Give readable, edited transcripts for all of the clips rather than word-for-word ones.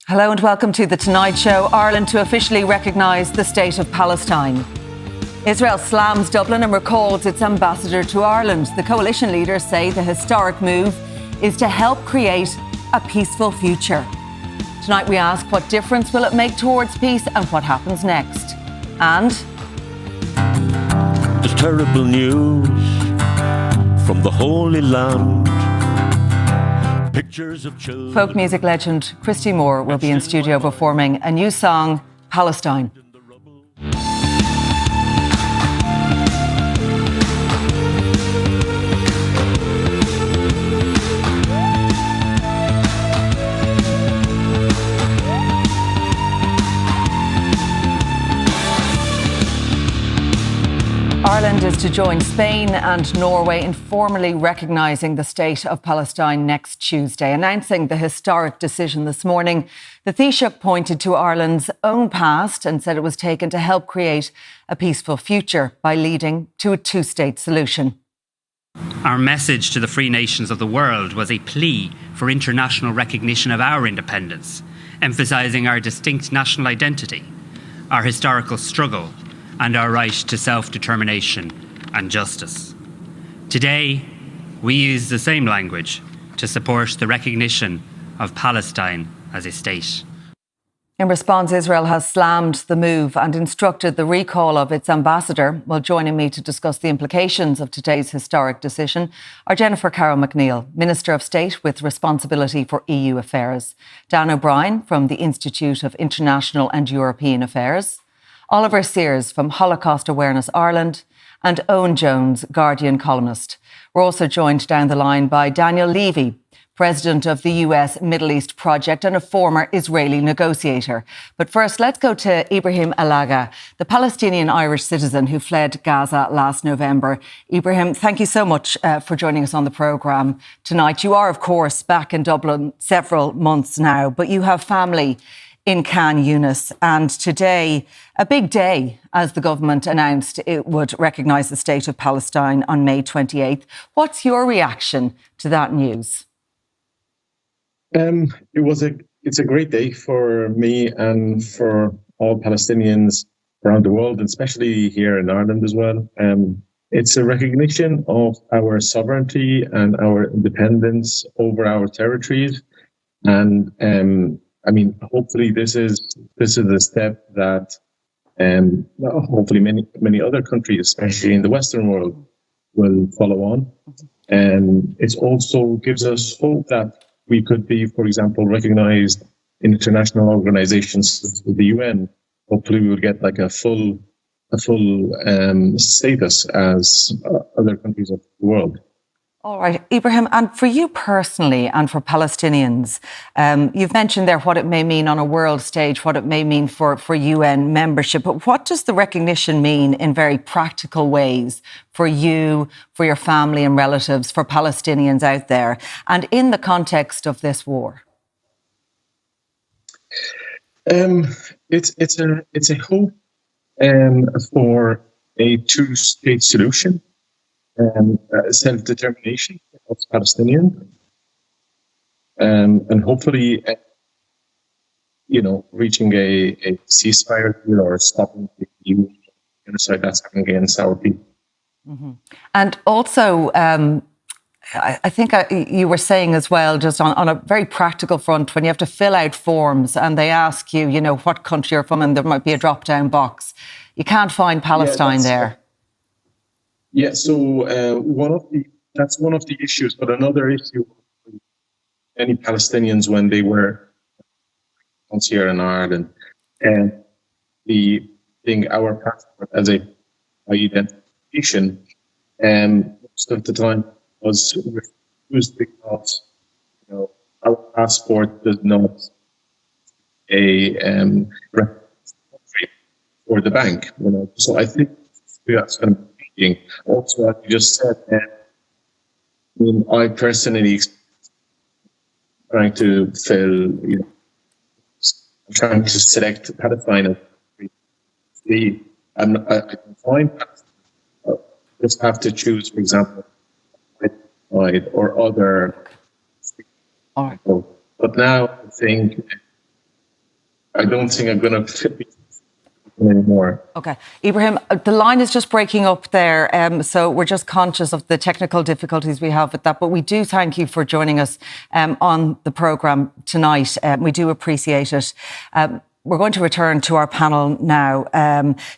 Hello and welcome to The Tonight Show. Ireland to officially recognise the state of Palestine. Israel slams Dublin and recalls its ambassador to Ireland. The coalition leaders say the historic move is to help create a peaceful future. Tonight we ask, what difference will it make towards peace and what happens next? And the terrible news from the Holy Land. Pictures of children. Folk music legend Christy Moore will be in studio performing a new song, Palestine. Ireland is to join Spain and Norway in formally recognising the state of Palestine next Tuesday. Announcing the historic decision this morning, the Taoiseach pointed to Ireland's own past and said it was taken to help create a peaceful future by leading to a two-state solution. Our message to the free nations of the world was a plea for international recognition of our independence, emphasising our distinct national identity, our historical struggle, and our right to self-determination and justice. Today, we use the same language to support the recognition of Palestine as a state. In response, Israel has slammed the move and instructed the recall of its ambassador. Well, joining me to discuss the implications of today's historic decision are Jennifer Carroll McNeill, Minister of State with responsibility for EU affairs, Dan O'Brien from the Institute of International and European Affairs, Oliver Sears from Holocaust Awareness Ireland, and Owen Jones, Guardian columnist. We're also joined down the line by Daniel Levy, president of the US Middle East Project and a former Israeli negotiator. But first, let's go to Ibrahim Alaga, the Palestinian Irish citizen who fled Gaza last November. Ibrahim, thank you so much for joining us on the programme tonight. You are, of course, back in Dublin several months now, but you have family in Khan Yunis, and today, a big day, as the government announced it would recognise the state of Palestine on May 28th. What's your reaction to that news? It's a great day for me and for all Palestinians around the world, and especially here in Ireland as well. It's a recognition of our sovereignty and our independence over our territories, and hopefully this is a step that hopefully many other countries, especially in the Western world, will follow on. And it also gives us hope that we could be, for example, recognized in international organizations, the UN. Hopefully we will get like a full status as other countries of the world. All right, Ibrahim, and for you personally and for Palestinians, you've mentioned there what it may mean on a world stage, what it may mean for UN membership, but what does the recognition mean in very practical ways for you, for your family and relatives, for Palestinians out there, and in the context of this war? It's a hope for a two-state solution. Self-determination of Palestinian, and hopefully, reaching a ceasefire or stopping the genocide that's happening against our people. Mm-hmm. And also, I think you were saying as well, just on a very practical front, when you have to fill out forms and they ask you, what country you're from, and there might be a drop-down box, you can't find Palestine there. Yeah, so that's one of the issues. But another issue, many Palestinians, when they were here in Ireland, and the thing, our passport as a identification, most of the time was refused because our passport does not a country or the bank. So I think that's going to be. Also, as you just said, I personally trying to select Palestine. I can find just have to choose, for example, or other. All right. But now I think I don't think I'm going to anymore. Okay. Ibrahim, the line is just breaking up there, so we're just conscious of the technical difficulties we have with that, but we do thank you for joining us on the programme tonight. We do appreciate it. We're going to return to our panel now.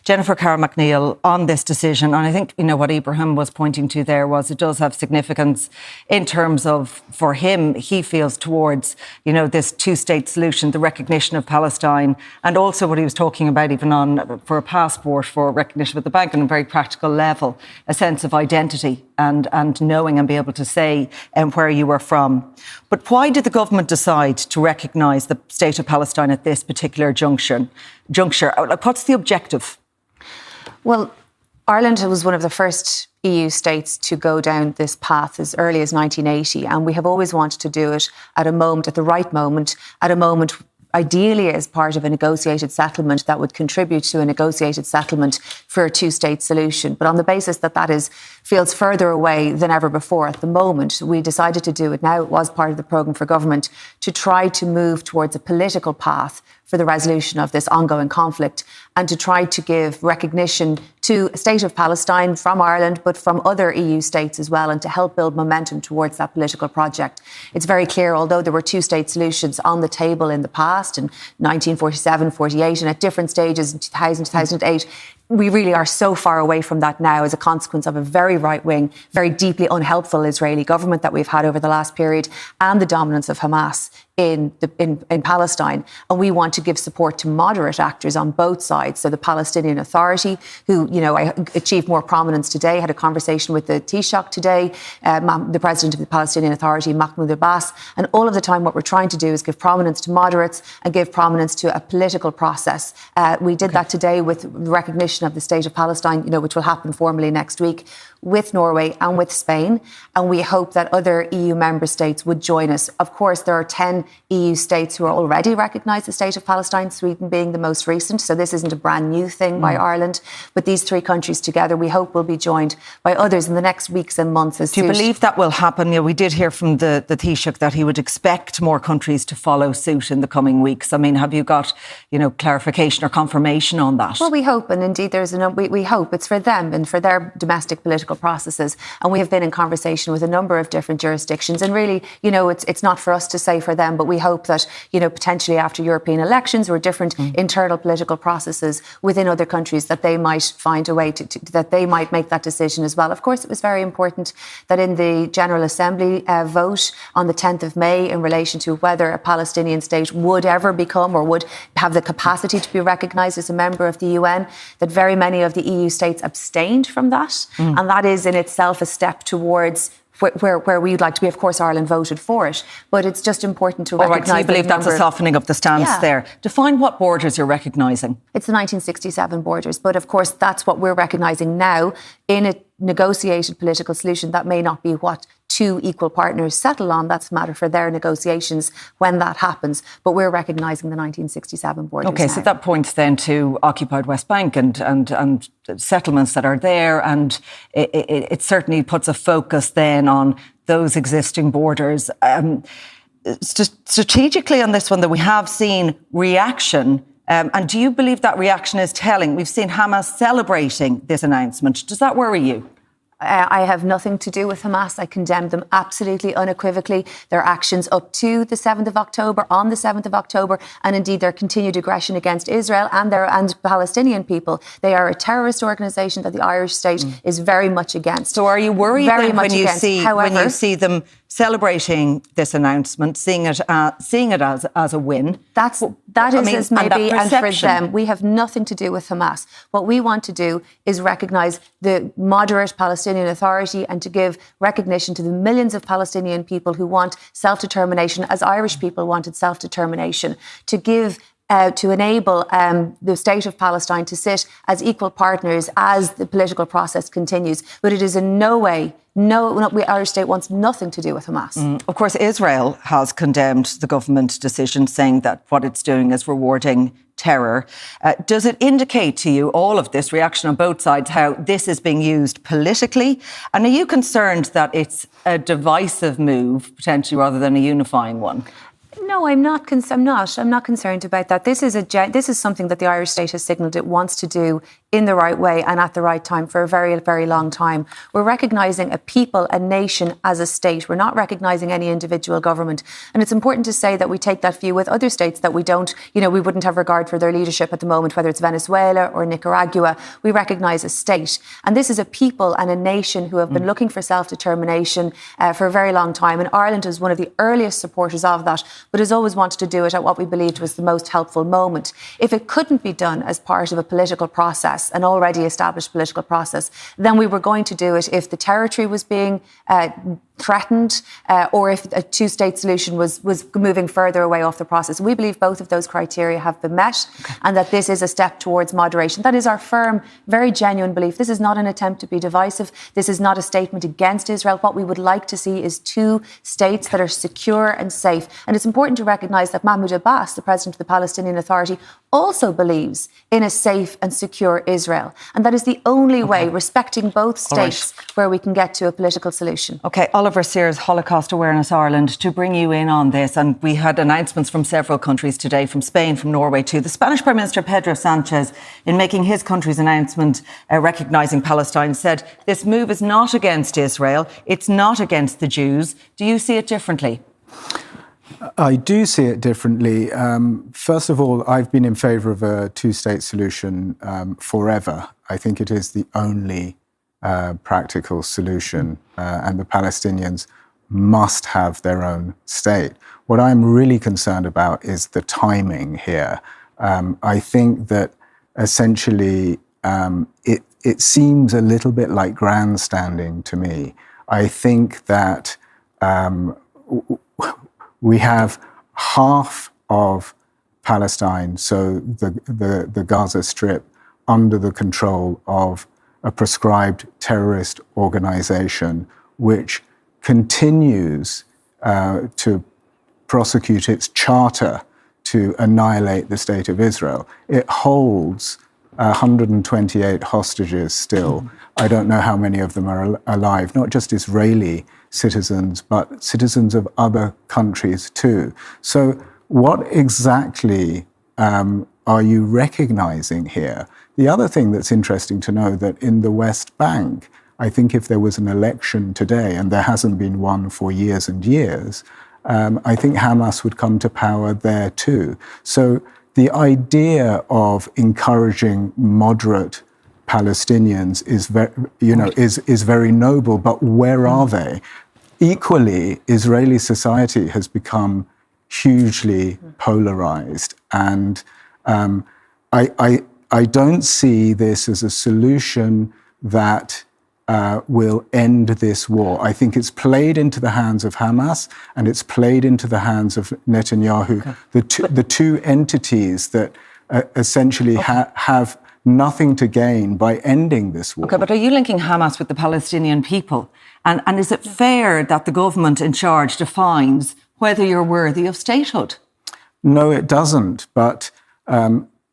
Jennifer Carroll-MacNeill on this decision. And I think, what Ibrahim was pointing to there was it does have significance in terms of, for him, he feels towards, this two-state solution, the recognition of Palestine, and also what he was talking about even for a passport, for recognition at the bank on a very practical level, a sense of identity and knowing and be able to say where you were from. But why did the government decide to recognise the state of Palestine at this particular juncture? What's the objective? Well, Ireland was one of the first EU states to go down this path as early as 1980, and we have always wanted to do it at the right moment, at a moment ideally as part of a negotiated settlement that would contribute to a negotiated settlement for a two-state solution. But on the basis that feels further away than ever before at the moment, we decided to do it now. It was part of the programme for government to try to move towards a political path for the resolution of this ongoing conflict and to try to give recognition to a state of Palestine from Ireland, but from other EU states as well, and to help build momentum towards that political project. It's very clear, although there were two-state solutions on the table in the past, in 1947, 48, and at different stages in 2000, 2008, we really are so far away from that now as a consequence of a very right-wing, very deeply unhelpful Israeli government that we've had over the last period and the dominance of Hamas in Palestine. And we want to give support to moderate actors on both sides. So the Palestinian Authority, who, achieved more prominence today, had a conversation with the Taoiseach today, the president of the Palestinian Authority, Mahmoud Abbas. And all of the time what we're trying to do is give prominence to moderates and give prominence to a political process. We did that today with recognition of the state of Palestine, which will happen formally next week, with Norway and with Spain. And we hope that other EU member states would join us. Of course, there are 10 EU states who are already recognised the state of Palestine, Sweden being the most recent. So this isn't a brand new thing by Ireland. But these three countries together, we hope, will be joined by others in the next weeks and months. Do you believe that will happen? We did hear from the Taoiseach that he would expect more countries to follow suit in the coming weeks. I mean, have you got, clarification or confirmation on that? Well, we hope, and indeed we hope it's for them and for their domestic political processes. And we have been in conversation with a number of different jurisdictions. And really, it's not for us to say for them, but we hope that, potentially after European elections or different internal political processes within other countries, that they might find a way that they might make that decision as well. Of course, it was very important that in the General Assembly vote on the 10th of May in relation to whether a Palestinian state would ever become or would have the capacity to be recognised as a member of the UN, that very many of the EU states abstained from that. And that is in itself a step towards where we'd like to be. Of course, Ireland voted for it, but it's just important to recognise. So you believe that's a softening of the stance there. Define what borders you're recognising. It's the 1967 borders, but of course that's what we're recognising now in a negotiated political solution. That may not be what two equal partners settle on. That's a matter for their negotiations when that happens. But we're recognising the 1967 borders. Okay, now. So that points then to occupied West Bank and settlements that are there, and it certainly puts a focus then on those existing borders. Strategically on this one, that we have seen reaction. And do you believe that reaction is telling? We've seen Hamas celebrating this announcement. Does that worry you? I have nothing to do with Hamas. I condemn them absolutely unequivocally. Their actions up to the 7th of October, on the 7th of October, and indeed their continued aggression against Israel and Palestinian people. They are a terrorist organisation that the Irish state is very much against. So are you worried when you see them celebrating this announcement, seeing it as a win? And for them, we have nothing to do with Hamas. What we want to do is recognise the moderate Palestinian Authority and to give recognition to the millions of Palestinian people who want self-determination, as Irish people wanted self-determination, to enable the state of Palestine to sit as equal partners as the political process continues. But it is in no way, Irish state wants nothing to do with Hamas. Of course, Israel has condemned the government decision, saying that what it's doing is rewarding terror. Does it indicate to you, all of this reaction on both sides, how this is being used politically? And are you concerned that it's a divisive move, potentially, rather than a unifying one? No, I'm not. I'm not concerned about that. This is something that the Irish state has signalled it wants to do in the right way and at the right time for a very, very long time. We're recognising a people, a nation as a state. We're not recognising any individual government. And it's important to say that we take that view with other states that we don't, we wouldn't have regard for their leadership at the moment, whether it's Venezuela or Nicaragua. We recognise a state. And this is a people and a nation who have been looking for self-determination for a very long time. And Ireland is one of the earliest supporters of that, but has always wanted to do it at what we believed was the most helpful moment. If it couldn't be done as part of a political process, an already established political process, then we were going to do it if the territory was being threatened or if a two-state solution was moving further away off the process. We believe both of those criteria have been met and that this is a step towards moderation. That is our firm, very genuine belief. This is not an attempt to be divisive. This is not a statement against Israel. What we would like to see is two states that are secure and safe. And it's important to recognise that Mahmoud Abbas, the president of the Palestinian Authority, also believes in a safe and secure Israel. And that is the only way, respecting both states, where we can get to a political solution. OK, Oliver Sears, Holocaust Awareness Ireland, to bring you in on this. And we had announcements from several countries today, from Spain, from Norway too. The Spanish Prime Minister Pedro Sánchez, in making his country's announcement recognising Palestine, said this move is not against Israel, it's not against the Jews. Do you see it differently? I do see it differently. First of all, I've been in favour of a two-state solution forever. I think it is the only practical solution, and the Palestinians must have their own state. What I'm really concerned about is the timing here. I think that essentially it seems a little bit like grandstanding to me. I think that we have half of Palestine, so the Gaza Strip, under the control of a prescribed terrorist organization which continues to prosecute its charter to annihilate the State of Israel. It holds 128 hostages still. I don't know how many of them are alive, not just Israeli citizens, but citizens of other countries too. So what exactly are you recognizing here? The other thing that's interesting to know that in the West Bank, I think if there was an election today, and there hasn't been one for years and years, I think Hamas would come to power there too. So the idea of encouraging moderate Palestinians is very noble, but where are they? Equally, Israeli society has become hugely polarized, and I don't see this as a solution that will end this war. I think it's played into the hands of Hamas and it's played into the hands of Netanyahu, the two entities that essentially have nothing to gain by ending this war. OK, but are you linking Hamas with the Palestinian people? And is it fair that the government in charge defines whether you're worthy of statehood? No, it doesn't. But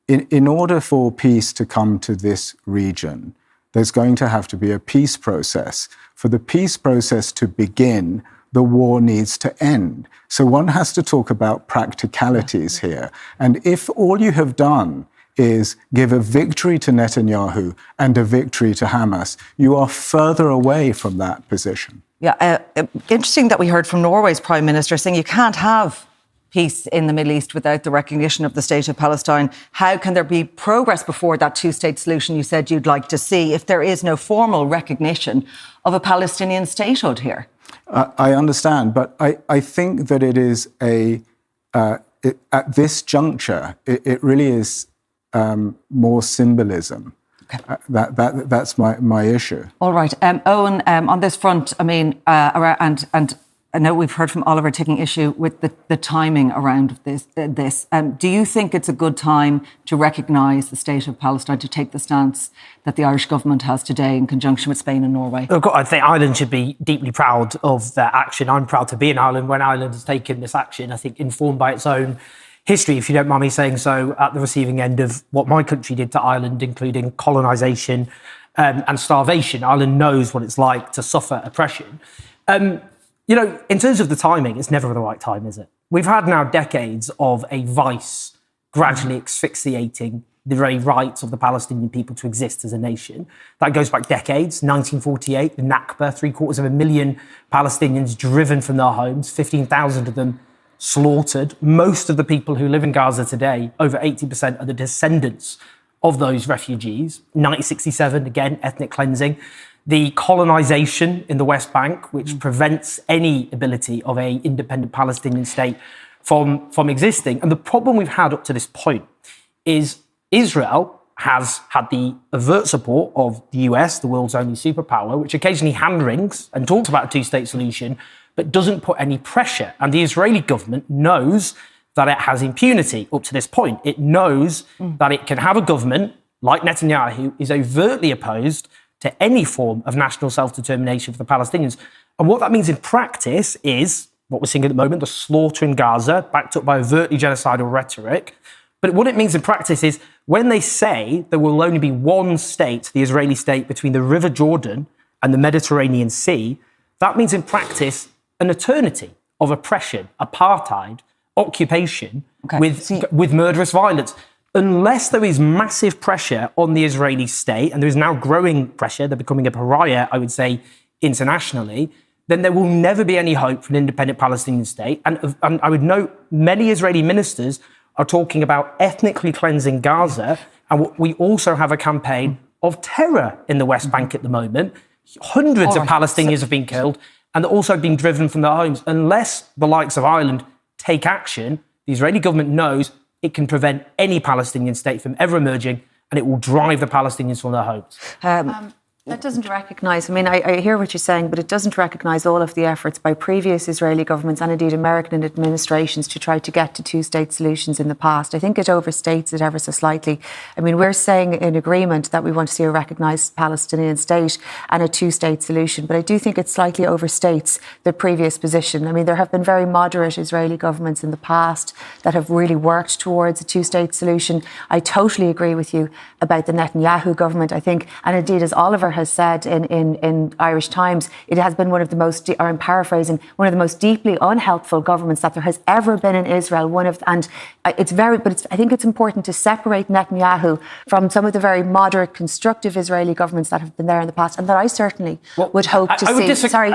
in order for peace to come to this region, there's going to have to be a peace process. For the peace process to begin, the war needs to end. So one has to talk about practicalities here. And if all you have done is give a victory to Netanyahu and a victory to Hamas, you are further away from that position. Yeah, interesting that we heard from Norway's Prime Minister saying you can't have peace in the Middle East without the recognition of the state of Palestine. How can there be progress before that two-state solution you said you'd like to see if there is no formal recognition of a Palestinian statehood here? I understand, but I think that it is at this juncture, it really is more symbolism. Okay. That's my issue. All right. Owen, on this front, I mean, and I know we've heard from Oliver taking issue with the timing around this. Do you think it's a good time to recognise the state of Palestine, to take the stance that the Irish government has today in conjunction with Spain and Norway? Look, I think Ireland should be deeply proud of their action. I'm proud to be in Ireland when Ireland has taken this action, I think informed by its own history, if you don't mind me saying so, at the receiving end of what my country did to Ireland, including colonisation and starvation. Ireland knows what it's like to suffer oppression. In terms of the timing, it's never the right time, is it? we've had now decades of a vice gradually asphyxiating the very rights of the Palestinian people to exist as a nation. That goes back decades. 1948, the Nakba, 750,000 Palestinians driven from their homes, 15,000 of them slaughtered. Most of the people who live in Gaza today, over 80%, are the descendants of those refugees. 1967, again, ethnic cleansing. The colonization in the West Bank, which prevents any ability of an independent Palestinian state from existing. And the problem we've had up to this point is Israel has had the overt support of the US, the world's only superpower, which occasionally hand-wrings and talks about a two-state solution, but doesn't put any pressure. And the Israeli government knows that it has impunity up to this point. It knows that it can have a government like Netanyahu is overtly opposed to any form of national self-determination for the Palestinians. And what that means in practice is what we're seeing at the moment, the slaughter in Gaza, backed up by overtly genocidal rhetoric. But what it means in practice is when they say there will only be one state, the Israeli state, between the River Jordan and the Mediterranean Sea, that means in practice an eternity of oppression, apartheid, occupation, with murderous violence. Unless there is massive pressure on the Israeli state, and there is now growing pressure, they're becoming a pariah, I would say, internationally, then there will never be any hope for an independent Palestinian state. And I would note many Israeli ministers are talking about ethnically cleansing Gaza. And we also have a campaign of terror in the West Bank at the moment. Hundreds of Palestinians have been killed and they're also being driven from their homes. Unless the likes of Ireland take action, the Israeli government knows it can prevent any Palestinian state from ever emerging, and it will drive the Palestinians from their homes. That doesn't recognise, I hear what you're saying, but it doesn't recognise all of the efforts by previous Israeli governments and indeed American administrations to try to get to two-state solutions in the past. I think it overstates it ever so slightly. We're saying in agreement that we want to see a recognised Palestinian state and a two-state solution, but I do think it slightly overstates the previous position. There have been very moderate Israeli governments in the past that have really worked towards a two-state solution. I totally agree with you about the Netanyahu government, I think, and indeed, as Oliver has said in Irish Times, it has been one of the most, or I'm paraphrasing, one of the most deeply unhelpful governments that there has ever been in Israel. I think it's important to separate Netanyahu from some of the very moderate, constructive Israeli governments that have been there in the past, and that I certainly would hope to see. I disagree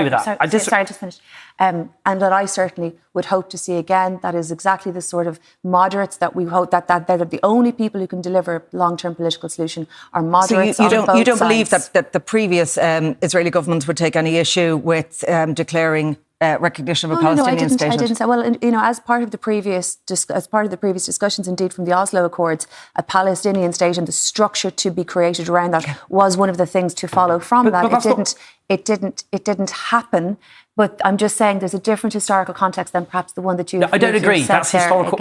with that. Sorry, I just finished. And that I certainly would hope to see again. That is exactly the sort of moderates that we hope that they're the only people who can deliver a long-term political solution are moderates. So you don't believe sides. that the previous Israeli governments would take any issue with declaring recognition of a Palestinian state? I didn't say. Well, as part of the previous discussions, indeed from the Oslo Accords, a Palestinian state and the structure to be created around that was one of the things to follow from that. It didn't happen. But I'm just saying there's a different historical context than perhaps the one that you. No, I don't agree. That's historical.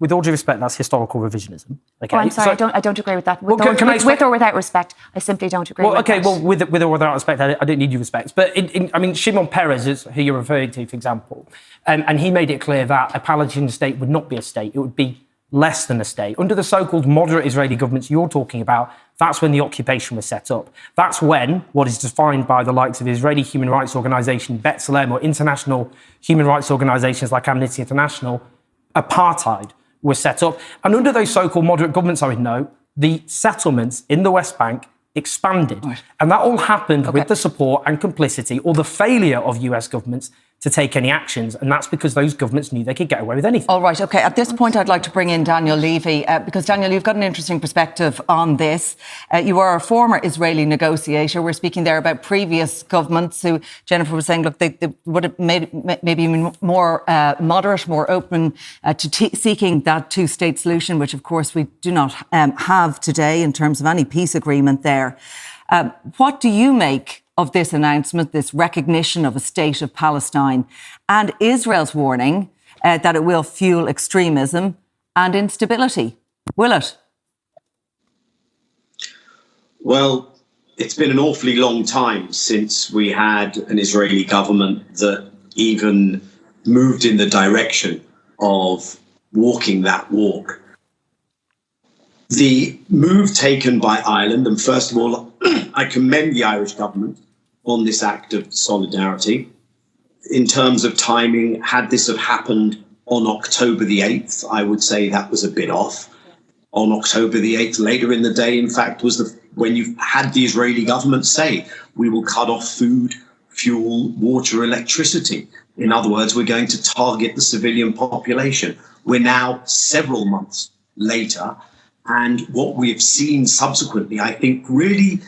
With all due respect, that's historical revisionism. Okay. Oh, I'm sorry. I don't agree with that. With or without respect, I simply don't agree. With that. Well, with or without respect, I don't need your respect. But Shimon Peres is who you're referring to, for example, and he made it clear that a Palestinian state would not be a state; it would be less than a state. Under the so-called moderate Israeli governments you're talking about, that's when the occupation was set up. That's when what is defined by the likes of Israeli human rights organisation B'Tselem or international human rights organisations like Amnesty International, apartheid was set up. And under those so-called moderate governments, I would note, the settlements in the West Bank expanded. Right. And that all happened with the support and complicity or the failure of US governments to take any actions. And that's because those governments knew they could get away with anything. All right, OK. At this point, I'd like to bring in Daniel Levy, because, Daniel, you've got an interesting perspective on this. You are a former Israeli negotiator. We're speaking there about previous governments who, Jennifer was saying, look, they would have maybe more moderate, more open to seeking that two-state solution, which, of course, we do not have today in terms of any peace agreement there. What do you make of this announcement, this recognition of a state of Palestine, and Israel's warning that it will fuel extremism and instability? Will it? Well, it's been an awfully long time since we had an Israeli government that even moved in the direction of walking that walk. The move taken by Ireland, and first of all, I commend the Irish government on this act of solidarity, in terms of timing, had this have happened on October the 8th, I would say that was a bit off. On October the 8th, later in the day, in fact, was when you had the Israeli government say, we will cut off food, fuel, water, electricity. In other words, we're going to target the civilian population. We're now several months later, and what we have seen subsequently, I think, really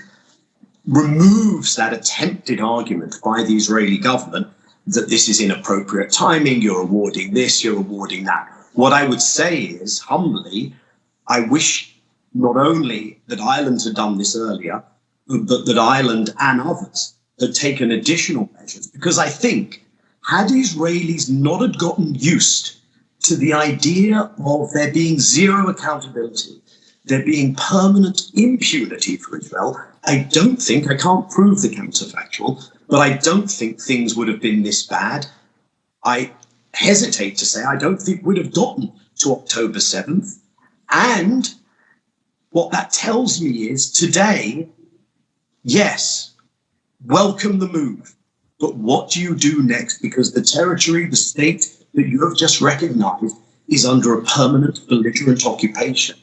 removes that attempted argument by the Israeli government that this is inappropriate timing, you're awarding this, you're awarding that. What I would say is, humbly, I wish not only that Ireland had done this earlier, but that Ireland and others had taken additional measures, because I think had Israelis not had gotten used to the idea of there being zero accountability, there being permanent impunity for Israel, I can't prove the counterfactual, but I don't think things would have been this bad. I hesitate to say I don't think we'd have gotten to October 7th. And what that tells me is today, yes, welcome the move. But what do you do next? Because the territory, the state that you have just recognized is under a permanent belligerent occupation.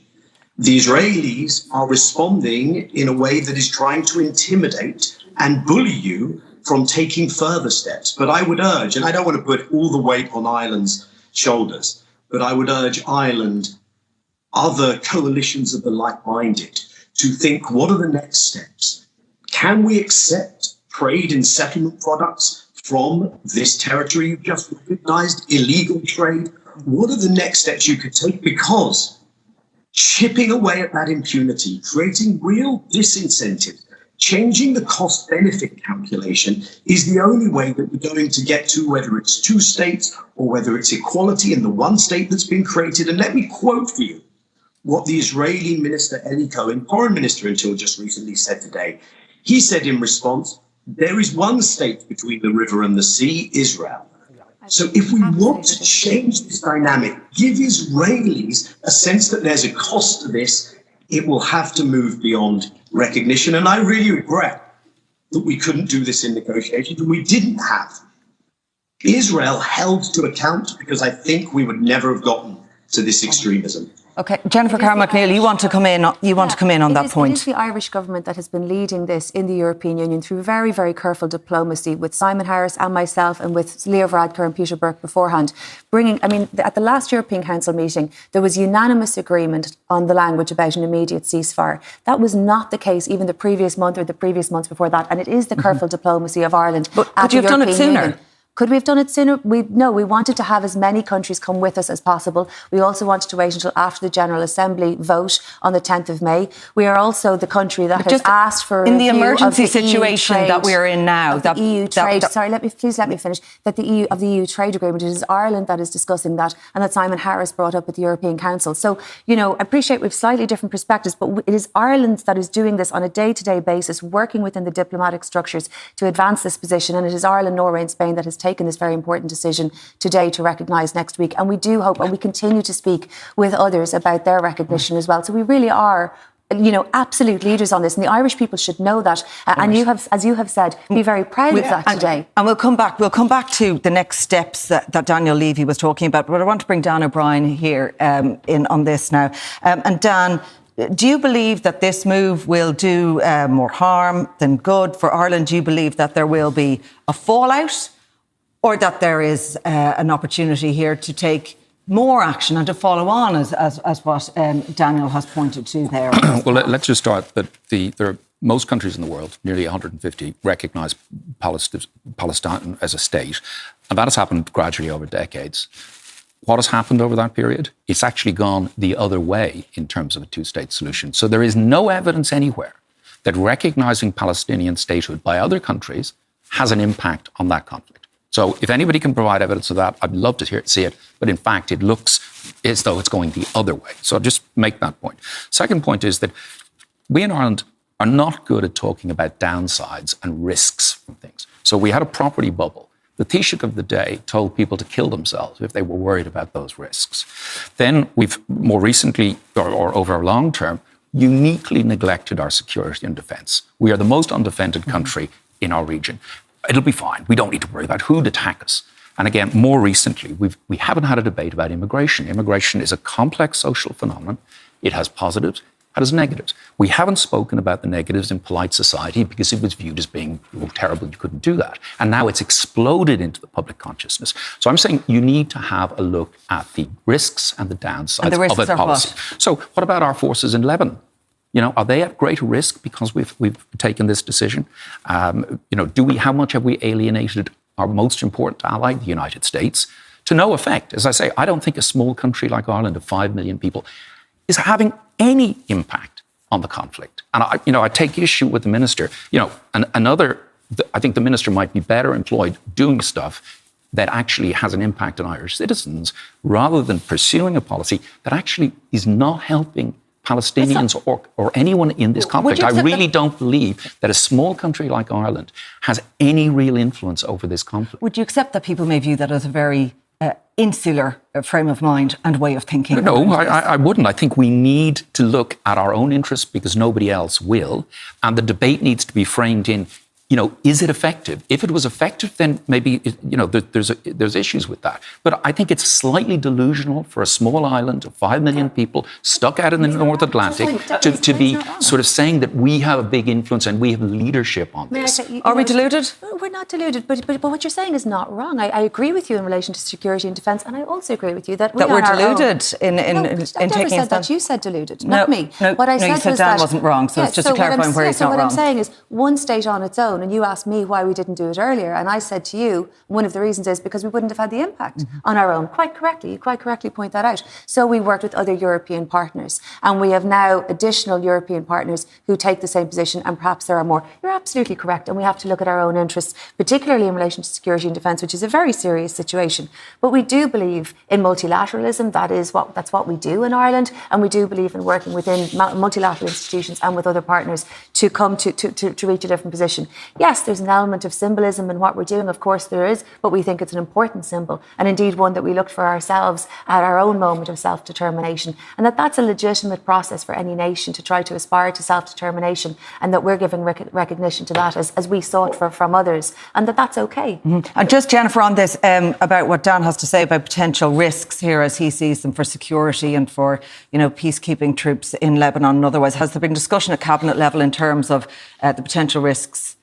The Israelis are responding in a way that is trying to intimidate and bully you from taking further steps. But I would urge, and I don't want to put all the weight on Ireland's shoulders, but I would urge Ireland, other coalitions of the like-minded, to think, what are the next steps? Can we accept trade and settlement products from this territory you've just recognized, illegal trade? What are the next steps you could take? Because chipping away at that impunity, creating real disincentives, changing the cost-benefit calculation is the only way that we're going to get to whether it's two states or whether it's equality in the one state that's been created. And let me quote for you what the Israeli minister, Eli Cohen, foreign minister until just recently, said today. He said in response, there is one state between the river and the sea, Israel. So if we want to change this dynamic, give Israelis a sense that there's a cost to this, it will have to move beyond recognition. And I really regret that we couldn't do this in negotiations, and we didn't have Israel held to account, because I think we would never have gotten to this extremism. Okay, Jennifer Carroll-MacNeill, you want to come in on that point. It is the Irish government that has been leading this in the European Union through very, very careful diplomacy with Simon Harris and myself and with Leo Varadkar and Peter Burke beforehand. At the last European Council meeting, there was unanimous agreement on the language about an immediate ceasefire. That was not the case even the previous month or the previous months before that. And it is the careful diplomacy of Ireland. But could you have done it sooner? Union. Could we have done it sooner? No, we wanted to have as many countries come with us as possible. We also wanted to wait until after the General Assembly vote on the 10th of May. We are also the country that has asked for in the emergency situation that we are in now. The EU trade. Sorry, let me finish. That the EU trade agreement. It is Ireland that is discussing that, and that Simon Harris brought up at the European Council. So, I appreciate we have slightly different perspectives, but it is Ireland that is doing this on a day-to-day basis, working within the diplomatic structures to advance this position. And it is Ireland, Norway, and Spain that has taken this very important decision today to recognise next week. And we do hope, and we continue to speak with others about their recognition as well. So we really are, absolute leaders on this. And the Irish people should know that. And you have, as you have said, be very proud of that today. And we'll come back to the next steps that Daniel Levy was talking about. But I want to bring Dan O'Brien here in on this now. And Dan, do you believe that this move will do more harm than good for Ireland? Do you believe that there will be a fallout, or that there is an opportunity here to take more action and to follow on as what Daniel has pointed to there? Well, let's just start that there are most countries in the world, nearly 150, recognise Palestine as a state. And that has happened gradually over decades. What has happened over that period? It's actually gone the other way in terms of a two-state solution. So there is no evidence anywhere that recognising Palestinian statehood by other countries has an impact on that conflict. So if anybody can provide evidence of that, I'd love to see it. But in fact, it looks as though it's going the other way. So I'll just make that point. Second point is that we in Ireland are not good at talking about downsides and risks from things. So we had a property bubble. The Taoiseach of the day told people to kill themselves if they were worried about those risks. Then we've more recently, or over a long term, uniquely neglected our security and defence. We are the most undefended country in our region. it'll be fine. We don't need to worry about who'd attack us. And again, more recently, we haven't had a debate about immigration. Immigration is a complex social phenomenon. It has positives, it has negatives. We haven't spoken about the negatives in polite society because it was viewed as being terrible, you couldn't do that. And now it's exploded into the public consciousness. So I'm saying you need to have a look at the risks and the downsides of a policy. So what about our forces in Lebanon? Are they at greater risk because we've taken this decision? How much have we alienated our most important ally, the United States, to no effect? As I say, I don't think a small country like Ireland of 5 million people is having any impact on the conflict. And I take issue with the minister. I think the minister might be better employed doing stuff that actually has an impact on Irish citizens rather than pursuing a policy that actually is not helping Palestinians or anyone in this conflict. I really don't believe that a small country like Ireland has any real influence over this conflict. Would you accept that people may view that as a very insular frame of mind and way of thinking? No, I wouldn't. I think we need to look at our own interests because nobody else will. And the debate needs to be framed in, is it effective? If it was effective, then maybe, there's issues with that. But I think it's slightly delusional for a small island of 5 million people stuck out in the North Atlantic to be sort of saying that we have a big influence and we have leadership on this. Are we deluded? We're not deluded, but what you're saying is not wrong. I agree with you in relation to security and defence, and I also agree with you that we're deluded in I never said that. You said deluded, not me. What I said you said Dan wasn't wrong, so it's just to clarify where he's not wrong. So what I'm saying is one state on its own, and you asked me why we didn't do it earlier, and I said to you, one of the reasons is because we wouldn't have had the impact on our own. Quite correctly, you quite correctly point that out. So we worked with other European partners, and we have now additional European partners who take the same position, and perhaps there are more. You're absolutely correct, and we have to look at our own interests, particularly in relation to security and defence, which is a very serious situation. But we do believe in multilateralism. That's what we do in Ireland, and we do believe in working within multilateral institutions and with other partners to come to reach a different position. Yes, there's an element of symbolism in what we're doing, of course there is, but we think it's an important symbol, and indeed one that we looked for ourselves at our own moment of self-determination, and that's a legitimate process for any nation to try to aspire to self-determination, and that we're giving recognition to that as we sought from others, and that's okay. And just, Jennifer, on this, about what Dan has to say about potential risks here as he sees them for security and for, peacekeeping troops in Lebanon and otherwise. Has there been discussion at cabinet level in terms of the potential risks,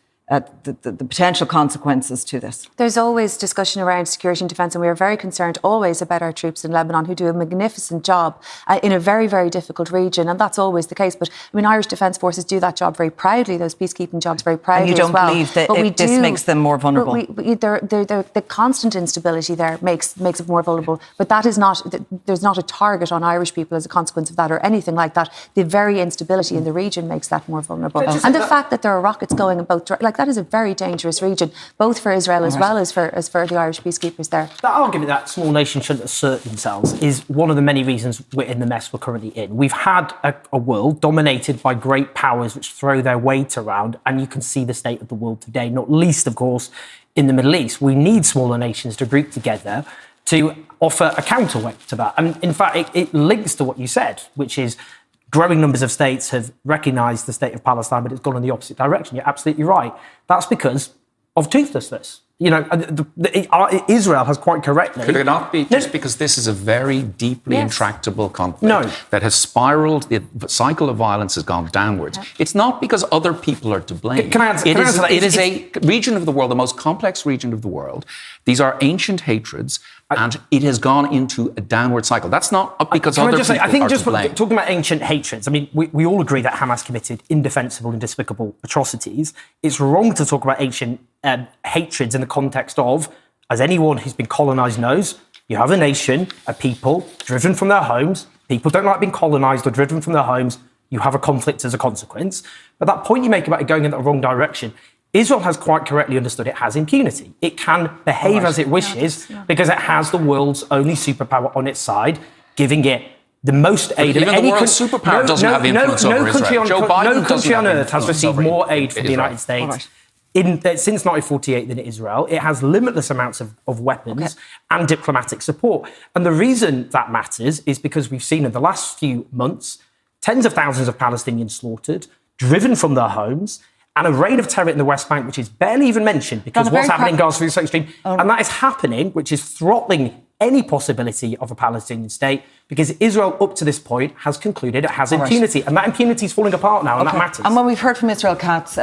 the potential consequences to this? There's always discussion around security and defence, and we are very concerned always about our troops in Lebanon who do a magnificent job in a very, very difficult region, and that's always the case. But Irish Defence Forces do that job very proudly, those peacekeeping jobs very proudly as well. And you don't believe that this makes them more vulnerable? The constant instability there makes it more vulnerable, but that is there's not a target on Irish people as a consequence of that or anything like that. The very instability in the region makes that more vulnerable. And the fact that there are rockets going in both that is a very dangerous region, both for Israel as well as for the Irish peacekeepers there. That argument that small nations shouldn't assert themselves is one of the many reasons we're in the mess we're currently in. We've had a world dominated by great powers which throw their weight around, and you can see the state of the world today, not least, of course, in the Middle East. We need smaller nations to group together to offer a counterweight to that. And in fact, it links to what you said, which is growing numbers of states have recognised the state of Palestine, but it's gone in the opposite direction. You're absolutely right. That's because of toothlessness. Israel has quite correctly... Could it not be just because this is a very deeply intractable conflict that has spiralled, the cycle of violence has gone downwards? It's not because other people are to blame. Can I answer that? It is a region of the world, the most complex region of the world. These are ancient hatreds, and it has gone into a downward cycle. That's not because other people are to blame. Talking about ancient hatreds, we all agree that Hamas committed indefensible and despicable atrocities. It's wrong to talk about ancient hatreds in the context of, as anyone who's been colonised knows, you have a nation, a people driven from their homes. People don't like being colonised or driven from their homes. You have a conflict as a consequence. But that point you make about it going in the wrong direction, Israel has quite correctly understood it has impunity. It can behave as it wishes because it has the world's only superpower on its side, giving it the most aid of any superpower doesn't have influence over Israel. No country on earth has received more aid from the United States since 1948 than Israel. It has limitless amounts of weapons and diplomatic support. And the reason that matters is because we've seen in the last few months tens of thousands of Palestinians slaughtered, driven from their homes, and a reign of terror in the West Bank, which is barely even mentioned, because what's happening in Gaza is so extreme. And that is happening, which is throttling any possibility of a Palestinian state, because Israel, up to this point, has concluded it has impunity. And that impunity is falling apart now, and that matters. And when we've heard from Israel Katz,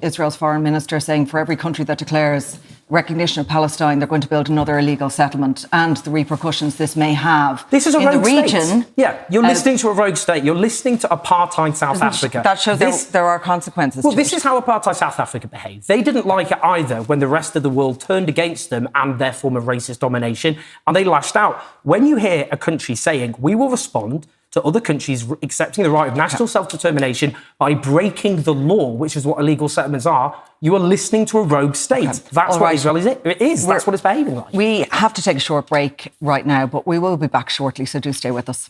Israel's foreign minister, saying for every country that declares recognition of Palestine, they're going to build another illegal settlement, and the repercussions this may have this is a in rogue the region. State. Yeah, you're listening to a rogue state. You're listening to apartheid South Africa. That shows there are consequences. Well, this is how apartheid South Africa behaved. They didn't like it either when the rest of the world turned against them and their form of racist domination, and they lashed out. When you hear a country saying, we will respond to other countries accepting the right of national self-determination by breaking the law, which is what illegal settlements are, you are listening to a rogue state. That's what Israel is. It is. That's what it's behaving like. We have to take a short break right now, but we will be back shortly, so do stay with us.